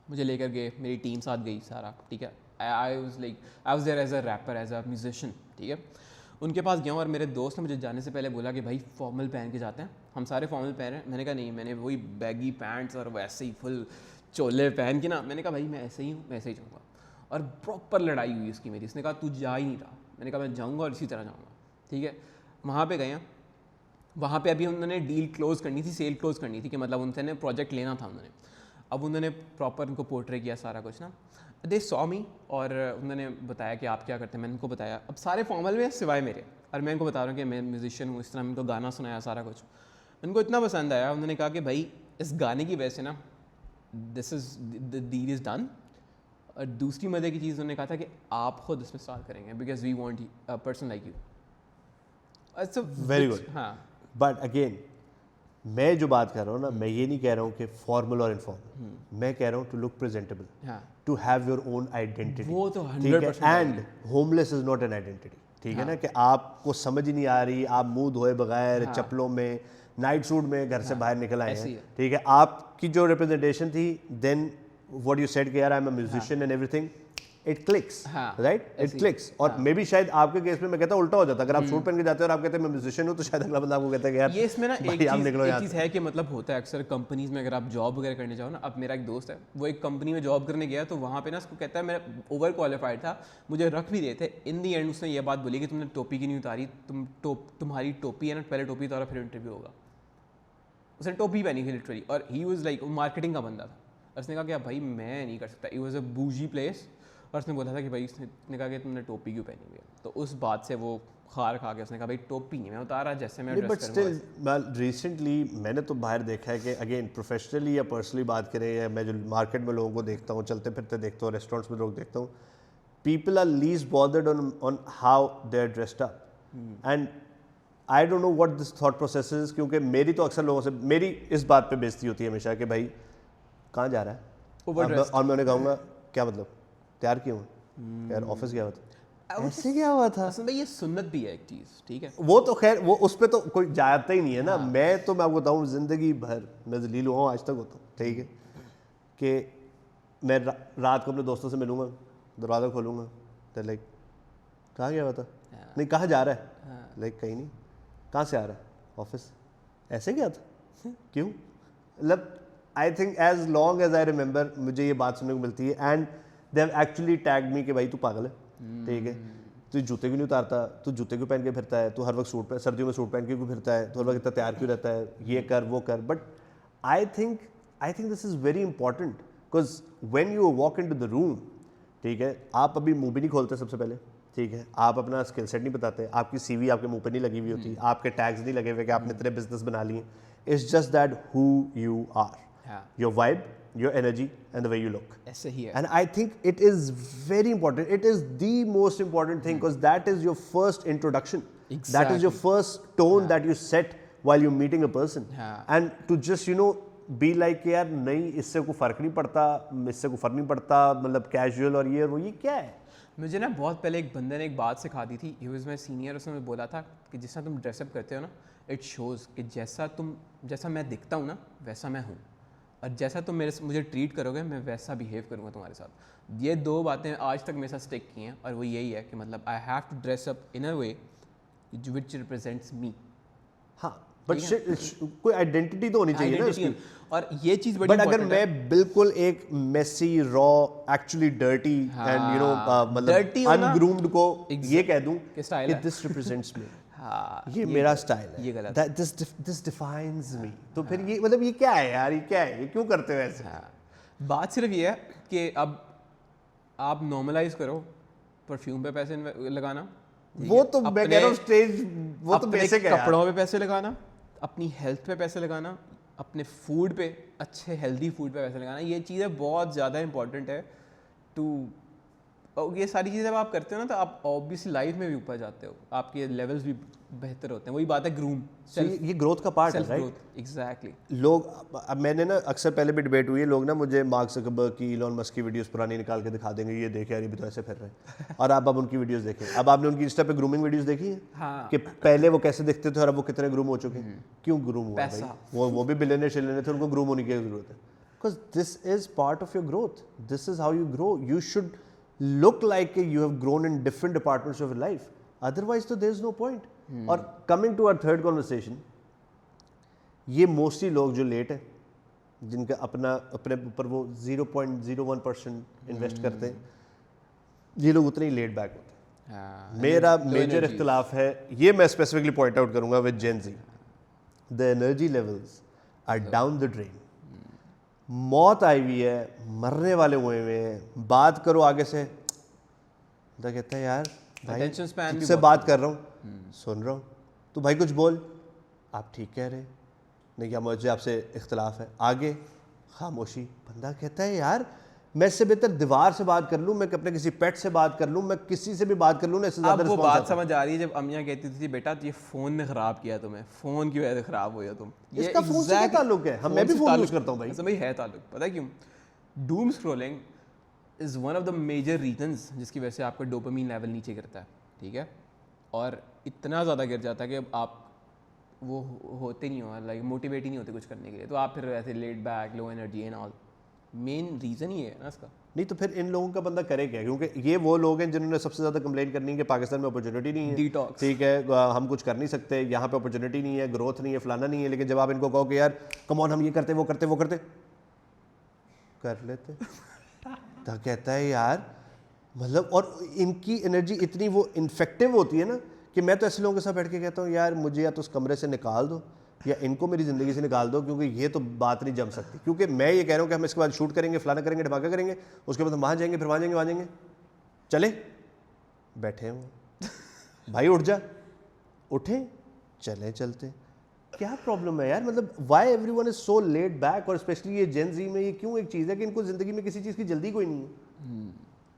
Speaker 2: मुझे लेकर गए, मेरी टीम साथ गई सारा, ठीक है। I was there as a rapper, as a musician, ठीक है। उनके पास गया और मेरे दोस्त ने मुझे जाने से पहले बोला कि भाई फॉर्मल पहन के जाते हैं, हम सारे फॉर्मल पहन रहे हैं। मैंने कहा नहीं, मैंने वही बैगी पैंट्स और वैसे ही फुल चोले पहन के ना, मैंने कहा भाई मैं ऐसे ही हूँ, मैं ऐसे ही जाऊँगा। और प्रॉपर लड़ाई हुई उसकी मेरी। उसने कहा तू जा ही नहीं रहा, मैंने कहा मैं जाऊँगा और इसी तरह जाऊँगा, ठीक है। वहाँ पे गए, वहाँ पे अभी उन्होंने डील क्लोज़ करनी थी, सेल क्लोज़ करनी थी, कि मतलब उनसे प्रोजेक्ट लेना था उन्होंने। अब उन्होंने प्रॉपर उनको पोर्ट्रे किया सारा कुछ ना, दे सॉ मी, और उन्होंने बताया कि आप क्या करते हैं। मैंने उनको बताया, अब सारे फॉर्मल में सिवाय मेरे, और मैं उनको बता रहा हूँ कि मैं म्यूजिशियन हूँ, इस तरह उनको गाना सुनाया सारा कुछ। उनको इतना पसंद आया, उन्होंने कहा कि भाई इस गाने की वजह से ना this is the deal is done. और दूसरी मज़े की चीज़ उन्होंने कहा था कि आप खुद इसमें स्टार्ट करेंगे, because we want a person like you.
Speaker 1: Very good.
Speaker 2: हाँ,
Speaker 1: बट अगेन मैं जो बात कर रहा हूँ ना, मैं ये नहीं कह रहा हूँ कि फॉर्मल और इनफॉर्मल, मैं कह रहा हूँ टू लुक प्रेजेंटेबल,
Speaker 2: हाँ,
Speaker 1: to have your own identity.
Speaker 2: वो तो
Speaker 1: ठीक है।
Speaker 2: 100%
Speaker 1: and homeless is not an identity, ठीक है ना, कि आपको समझ ही नहीं आ रही, आप मुंह धोए बगैर चप्पलों में नाइट सूट में घर से बाहर निकल आए हैं, ठीक है। आपकी जो रिप्रेजेंटेशन थी, देन व्हाट यू सेड कि यार I am a musician and everything, it clicks, right, it clicks. और मे बी शायद आपके केस में मैं कहता हूँ उल्टा हो जाता, अगर आप सूट पहन के जाते हो और आप कहते हैं मैं म्यूजिशियन हूँ, तो शायद अगला बंदा आपको कहता है कि यार
Speaker 2: ये इसमें ना एक चीज़ है कि मतलब होता है अक्सर कंपनीज में, अगर आप जॉब वगैरह करने जाओ ना। अब मेरा एक दोस्त है, वो एक कंपनी में जॉब करने गया, तो वहाँ पे ना उसको कहता है मैं ओवर क्वालिफाइड था, मुझे रख भी रहे थे। इन दी एंड उसने ये बात बोली कि तुमने टोपी की नहीं उतारी, तुम्हारी टोपी है ना, पहले टोपी उतारो फिर इंटरव्यू होगा। उसने टोपी पहनी थी लिटरली, और ही वाज लाइक मार्केटिंग का बंदा था। उसने कहा कि भाई मैं नहीं कर सकता, इट वाज अ बूजी प्लेस। और उसने बोला था कि भाई, उसने कहा कि तुमने टोपी क्यों पहनी हुई है, तो उस बात से वो खार खा के उसने कहा भाई टोपी नहीं मैं उतारा, जैसे मैं ड्रेस
Speaker 1: बट स्टिल रिसेंटली मैंने तो बाहर देखा है कि अगेन प्रोफेशनली या पर्सनली बात करें, या मैं जो मार्केट में लोगों को देखता हूँ, चलते फिरते देखता हूँ, रेस्टोरेंट्स में लोग देखता हूँ, people are least bothered on how they are dressed up. And I don't know what this thought process is, क्योंकि मेरी तो अक्सर लोगों से मेरी इस बात पे बेइज्जती होती है हमेशा कि भाई कहाँ जा रहा है, और मैं उन्हें कहूँगा क्या मतलब तैयार क्यों यार, ऑफिस गया हुआ था, ऐसे क्या हुआ था।
Speaker 2: असल में ये सुन्नत भी है एक चीज़, ठीक है।
Speaker 1: वो तो खैर वो उस पर तो कोई जाता ही नहीं है ना। मैं तो मैं आपको बताऊँ ज़िंदगी भर मैं जलील हुआ हूँ, आज तक होता हूँ, ठीक है, कि मैं रात को अपने दोस्तों से मिलूँगा, दरवाज़ा खोलूँगा, तो लाइक कहाँ गया हुआ था, नहीं कहाँ जा रहा है, लाइक कहीं नहीं, कहाँ से आ रहा है, ऑफिस, ऐसे गया था क्यों? मतलब I think as long as I remember मुझे ये बात सुनने को मिलती है and they have actually tagged me कि भाई तू पागल है, ठीक है, तू जूते क्यों नहीं उतारता, तू जूते क्यों पहन के फिरता है, तू हर वक्त सूट, सर्दियों में सूट पहन के क्यों फिरता है, तू हर वक्त इतना तैयार क्यों रहता है, ये कर वो कर. But I think this is very important because when you walk into the room, ठीक है, आप अभी मुंह भी नहीं खोलते सबसे पहले, ठीक है, आप अपना स्किल सेट नहीं बताते, आपकी सीवी आपके मुंह पे नहीं लगी हुई होती, आपके टैग्स नहीं लगे हुए कि आपने इतने बिजनेस बना लिए. It's just that who you are, your vibe, your energy and the way you look.
Speaker 2: ऐसे ही है.
Speaker 1: And I think it is very important. It is the most important thing because that is your first introduction. That is your first tone that you set while you're meeting a person. And to just, you know, be like कि यार नहीं, इससे कोई फ़र्क नहीं पड़ता, इससे कोई फ़र्क नहीं पड़ता, मतलब कैजुअल और ये क्या है?
Speaker 2: मुझे ना बहुत पहले एक बंदे ने एक बात सिखा दी थी, ही वाज माय सीनियर, उसने मुझे बोला था कि जिस तरह तुम ड्रेसअप करते हो ना, इट शोज़ कि जैसा मैं दिखता हूँ ना वैसा मैं हूँ, और जैसा तुम मुझे ट्रीट करोगे मैं वैसा बिहेव करूँगा तुम्हारे साथ. ये दो बातें आज तक मेरे साथ स्टिक की हैं, और वो यही है कि मतलब I have to dress up in a way which represents me.
Speaker 1: हाँ, बट कोई आइडेंटिटी तो होनी चाहिए ना उसकी.
Speaker 2: और ये चीज़ बड़ी
Speaker 1: बट अगर मैं बिल्कुल एक messy, raw, actually dirty and you know मतलब अनग्रूम्ड को ये कह दूं कि दिस रिप्रेजेंट्स मी, ये मेरा स्टाइल है,
Speaker 2: ये गलत है,
Speaker 1: दिस डिफाइंस मी, तो फिर ये मतलब ये क्या है यार, ये क्या है, ये क्यों करते हो ऐसे?
Speaker 2: बात सिर्फ ये है कि अब आप नॉर्मलाइज करो परफ्यूम पे पैसे लगाना,
Speaker 1: वो तो मैं कह रहा हूँ स्टेज, वो तो बेसिक है.
Speaker 2: कपड़ों पे पैसे लगाना, अपनी हेल्थ पे पैसे लगाना, अपने फूड पे, अच्छे हेल्दी फूड पे पैसे लगाना, ये चीज़ें बहुत ज़्यादा इंपॉर्टेंट है टू. ये सारी चीज़ें जब आप करते हो ना तो आप ऑब्वियसली लाइफ में भी ऊपर जाते हो, आपके लेवल्स भी बेहतर होते हैं. वही बात है ग्रूम,
Speaker 1: ये ग्रोथ का पार्ट है, राइट?
Speaker 2: एग्जैक्टली.
Speaker 1: लोग, अब मैंने ना अक्सर पहले भी डिबेट हुई है, लोग ना मुझे मार्क ज़करबर्ग की, इलॉन मस्क की वीडियोस पुरानी निकाल के दिखा देंगे, ये देखे यार ये भी तो ऐसे फिर रहे हैं. और आप अब उनकी वीडियोस देखें, अब आपने उनकी इंस्टा पे ग्रूमिंग वीडियोस देखी है?
Speaker 2: हाँ.
Speaker 1: कि पहले वो कैसे दिखते थे और अब वो कितने ग्रूम हो चुके हैं. क्यों ग्रूम हुआ भाई? वो भी बिलियनर शिलियनर थे, उनको ग्रूम होने की जरूरत है. Because this is part of your growth, this is how you grow. You should look like you have grown in different departments of your life, otherwise तो there is no point. और coming to our third conversation, ये mostly लोग जो late है, जिनका अपने ऊपर वो 0.01% इन्वेस्ट करते हैं, ये लोग उतने ही लेट बैक होते हैं. मेरा मेजर इख्तिलाफ है, ये मैं स्पेसिफिकली पॉइंट आउट करूंगा with Gen Z. The energy levels are down the drain. मौत आई हुई है, मरने वाले हुए हैं, बात करो आगे से तो कहता है यार भाई तुझसे बात कर रहा हूँ, सुन रहा हूँ, तो भाई कुछ बोल, आप ठीक कह रहे नहीं, क्या मुझे आपसे इख्तिलाफ है, आगे खामोशी. बंदा कहता है यार मैं इससे बेहतर दीवार से बात कर लूँ, मैं अपने किसी पेट से बात कर लूँ, मैं किसी से भी बात कर लूँ ना, इससे ज़्यादा
Speaker 2: वो बात समझ आ रही है जब अम्मियाँ कहती थी बेटा ये फ़ोन ने ख़राब किया तुम्हें, फ़ोन की वजह से ख़राब हो गया तुम.
Speaker 1: इसका फ़ोन से क्या ताल्लुक है? मैं भी फ़ोन यूज़ करता हूँ भाई.
Speaker 2: भाई है ताल्लुक, पता है क्यों? Doom scrolling is one of the major reasons जिसकी वजह से आपका डोपामीन लेवल नीचे गिरता है, ठीक है, और इतना ज़्यादा गिर जाता है कि आप वो होते नहीं हो, लाइक मोटिवेट ही नहीं होते कुछ करने के लिए, तो आप फिर ऐसे let back, low energy and all. Main reason ही है ना इसका.
Speaker 1: नहीं तो फिर इन लोगों का बंदा करे क्या? क्योंकि ये वो लोग हैं जिन्होंने सबसे ज़्यादा कंप्लेंट करनी है कि पाकिस्तान में अपॉर्चुनिटी नहीं है,
Speaker 2: डिटॉक्स,
Speaker 1: ठीक है, हम कुछ कर नहीं सकते, यहाँ पे अपॉर्चुनिटी नहीं है, ग्रोथ नहीं है, फलाना नहीं है. लेकिन जब आप इनको कहो कि यार कम ऑन हम ये करते वो करते कर लेते तो कहता है यार मतलब, और इनकी एनर्जी इतनी वो इन्फेक्टिव होती है ना कि मैं तो ऐसे लोगों के साथ बैठ के कहता हूँ यार मुझे या तो उस कमरे से निकाल दो या इनको मेरी ज़िंदगी से निकाल दो, क्योंकि ये तो बात नहीं जम सकती. क्योंकि मैं ये कह रहा हूँ कि हम इसके बाद शूट करेंगे, फलाना करेंगे, धमाका करेंगे, उसके बाद हम वहाँ जाएंगे, फिर वहाँ जाएंगे, चले बैठे हैं भाई, उठ जा, उठे चले चलते. क्या प्रॉब्लम है यार? मतलब why everyone is so let back, और स्पेशली ये जेन ज़ी में ये क्यों एक चीज़ है कि इनको ज़िंदगी में किसी चीज़ की जल्दी कोई नहीं है.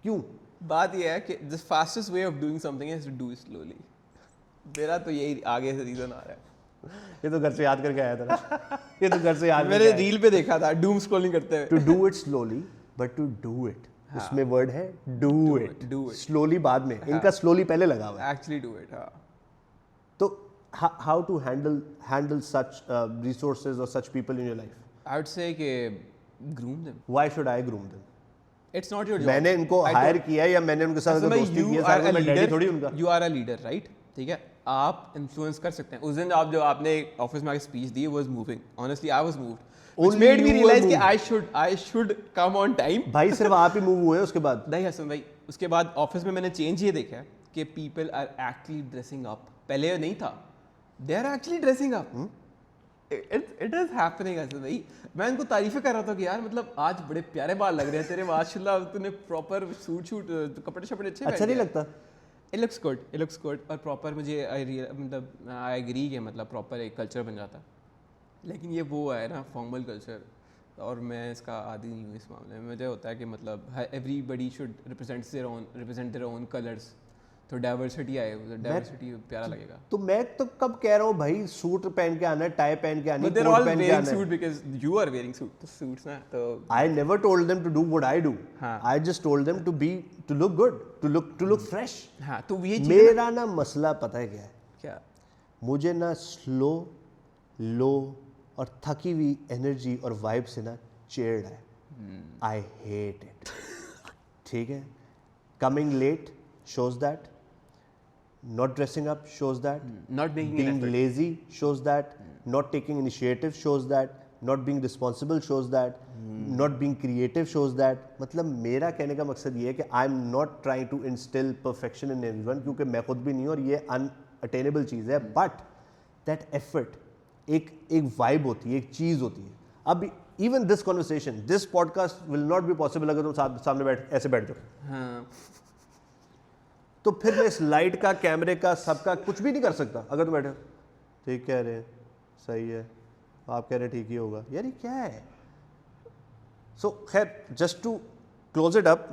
Speaker 1: क्यों?
Speaker 2: बात ये है कि the fastest way of doing something is to do it slowly. मेरा तो यही आगे से रीज़न आ रहा है.
Speaker 1: ये तो घर से याद करके आया था ना. ये तो घर से याद
Speaker 2: मैंने रील पे देखा था डूम स्क्रॉलिंग करते हुए.
Speaker 1: To do it slowly but to do it, उसमें वर्ड है डू इट. स्लोली बाद में, इनका स्लोली पहले लगा हुआ है.
Speaker 2: Actually do it. हाँ.
Speaker 1: तो how to handle such resources or such people in your life?
Speaker 2: I would say कि groom them.
Speaker 1: Why should I groom them?
Speaker 2: It's not your job.
Speaker 1: मैंने इनको हायर किया या मैंने उनके साथ दोस्ती की है, सारे मैं डैडी थोड़ी उनका.
Speaker 2: You are a leader, right? ठीक है, आप इन्फ्लुएंस कर सकते हैं. उस दिन आप जो आपने ऑफिस में आके speech the was moving. Honestly I was moved. Which
Speaker 1: Only
Speaker 2: made me
Speaker 1: you were
Speaker 2: realize कि
Speaker 1: moved.
Speaker 2: I should come on time.
Speaker 1: भाई सिर्फ आप ही मूव हुए उसके बाद.
Speaker 2: नहीं हसन भाई, उसके बाद ऑफिस में मैंने चेंज ये देखा है कि people are actually dressing up. पहले नहीं था. They are actually dressing up. It is happening Hasan भाई. मैं इनको तारीफें कर रहा था कि यार मतलब आज बड़े प्यारे बाल लग रहे हैं तेरे, माशाल्लाह तूने प्रॉपर सूट कपड़े शपड़े अच्छे
Speaker 1: अच्छा नहीं लगता?
Speaker 2: It looks good और प्रॉपर मुझे मतलब आई एग्री कि मतलब प्रॉपर एक कल्चर बन जाता. लेकिन ये वो है ना फॉर्मल कल्चर, और मैं इसका आदी नहीं हूँ इस मामले में. मुझे होता है कि मतलब everybody should represent their own colours. तो डाइवर्सिटी आए, डाइवर्सिटी प्यारा लगेगा.
Speaker 1: तो मैं तो कब कह रहा हूँ भाई सूट पहन के आना है, टाई पहन के आनी है,
Speaker 2: But they're
Speaker 1: कोट
Speaker 2: all
Speaker 1: पहन के
Speaker 2: wearing
Speaker 1: आना है.
Speaker 2: suit because you are wearing suit. तो suits ना तो
Speaker 1: I never told them to do what I do.
Speaker 2: हाँ.
Speaker 1: I just told them to look good, to look fresh.
Speaker 2: हाँ तो ये चीज़
Speaker 1: मेरा ना मसला पता है क्या है?
Speaker 2: क्या
Speaker 1: मुझे ना स्लो, लो और थकी हुई एनर्जी और वाइब से ना चिढ़ है. I hate it. ठीक है, coming late shows that, not dressing up shows that,
Speaker 2: not making an
Speaker 1: being
Speaker 2: effort.
Speaker 1: lazy shows that, not taking initiative shows that, not being responsible shows that, not being creative shows that. मतलब मेरा कहने का मकसद ये है कि I am not trying to instil perfection in everyone, क्योंकि मैं खुद भी नहीं हूँ और ये अनअटेनेबल चीज़ है. बट दैट एफर्ट एक वाइब होती है, एक चीज़ होती है. अब even this conversation, this podcast will not be possible अगर तुम सामने ऐसे बैठ जाओ.
Speaker 2: हाँ
Speaker 1: तो फिर मैं इस लाइट का, कैमरे का, सबका कुछ भी नहीं कर सकता. अगर तुम बैठे ठीक कह रहे हैं, सही है, आप कह रहे हैं ठीक ही होगा, यार ये क्या है. सो खैर, just to close it up,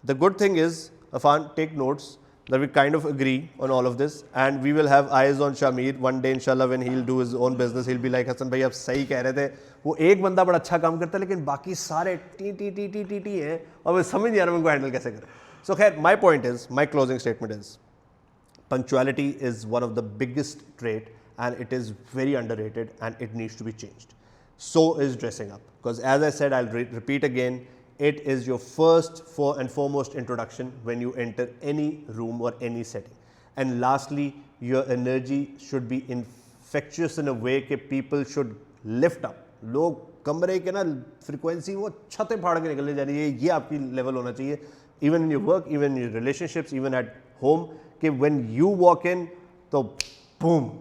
Speaker 1: the good thing is Afan, take notes that we kind of agree on all of this, and we will have eyes on Shamir one day inshallah when he'll do his own business. He'll be like, Hassan भाई आप सही कह रहे थे, वो एक बंदा बड़ा अच्छा काम करता है लेकिन बाकी सारे टी हैं और मैं समझ नहीं आ रहा उनको हैंडल कैसे करें. So खैर, my point is, my closing statement is, punctuality is one of the biggest trait and it is very underrated and it needs to be changed. So is dressing up, because as I said, I'll repeat again, it is your first and foremost introduction when you enter any room or any setting. And lastly, your energy should be infectious in a way that people should lift up. लोग कमरे के ना frequency वो छतें फाड़ के निकलने जा रही है, ये आपकी लेवल होना चाहिए. Even in your work, even in your relationships, even at home, कि when you walk in, तो boom,